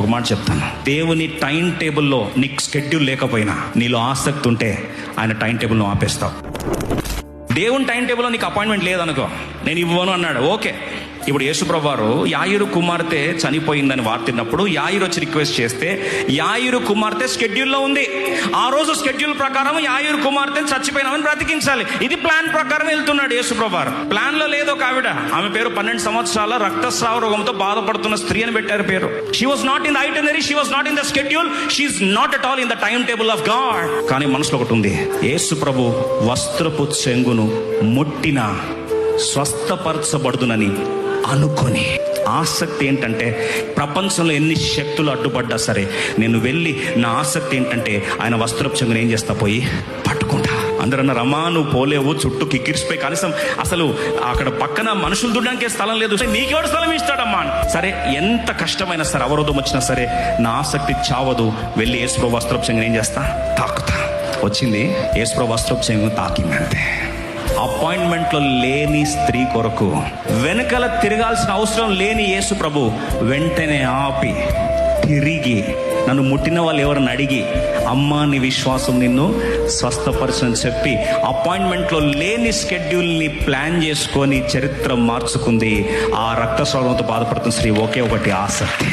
ఒక మాట చెప్తాను, దేవుని టైం టేబుల్లో నీకు స్కెడ్యూల్ లేకపోయినా నీలో ఆసక్తి ఉంటే ఆయన టైం టేబుల్ను ఆపేస్తావు. దేవుని టైం టేబుల్లో నీకు అపాయింట్మెంట్ లేదనుకో, నేను ఇవ్వను అన్నాడు, ఓకే. ఇప్పుడు యేసుప్రభు వారు యాయిరు కుమార్తె చనిపోయిందని వార్తిన్నప్పుడు యాయిరు వచ్చి రిక్వెస్ట్ చేస్తే యాయిరు కుమార్తె స్కెడ్యూల్లో ఉంది. ఆ రోజు స్కెడ్యూల్ ప్రకారం యాయిరు కుమార్తెను చచ్చిపోయినామని బ్రతికించాలి. ఇది ప్లాన్ ప్రకారం వెళ్తున్నాడు యేసుప్రభు వారు. ప్లాన్ లో లేదు ఒక ఆవిడ, ఆమె పేరు 12 సంవత్సరాల రక్తస్రావ రోగంతో బాధపడుతున్న స్త్రీ అని పెట్టారు పేరు. She was not in the itinerary, she was not in the schedule, she is not at all in the time table of God. కానీ మనసులో ఒకటి ఉంది, యేసుప్రభు వస్త్రపు చెంగును ముట్టిన స్వస్థపరచబడుదునని అనుకొని. ఆసక్తి ఏంటంటే ప్రపంచంలో ఎన్ని శక్తులు అడ్డుపడ్డా సరే నేను వెళ్ళి నా ఆసక్తి ఏంటంటే ఆయన వస్త్రపు చెంగును ఏం చేస్తా, పోయి పట్టుకుంటా. అందరూ అన్నారు, అమ్మా నువ్వు పోలేవు, చుట్టూ కిక్కిరిసిపోయి కనీసం అసలు అక్కడ పక్కన మనుషులు దుడ్డానికే స్థలం లేదు, నీకెవడు స్థలం ఇస్తాడమ్మా. సరే ఎంత కష్టమైనా సరే, అవరోధం వచ్చినా సరే నా ఆసక్తి చావదు, వెళ్ళి యేసుప్రభు వస్త్రపు చెంగును ఏం చేస్తా, తాకుతా. వచ్చింది యేసుప్రభు వస్త్రపు చెంగును తాకిందంతే. అపాయింట్మెంట్లో లేని స్త్రీ కొరకు వెనకాల తిరగాల్సిన అవసరం లేని యేసు ప్రభు వెంటనే ఆపి తిరిగి నన్ను ముట్టిన వాళ్ళు ఎవరిని అడిగి, అమ్మా నీ విశ్వాసం నిన్ను స్వస్థపరచని చెప్పి అపాయింట్మెంట్లో లేని స్కెడ్యూల్ని ప్లాన్ చేసుకొని చరిత్ర మార్చుకుంది. ఆ రక్తస్రావంతో బాధపడుతున్న స్త్రీ ఒకే ఒకటి ఆసక్తి.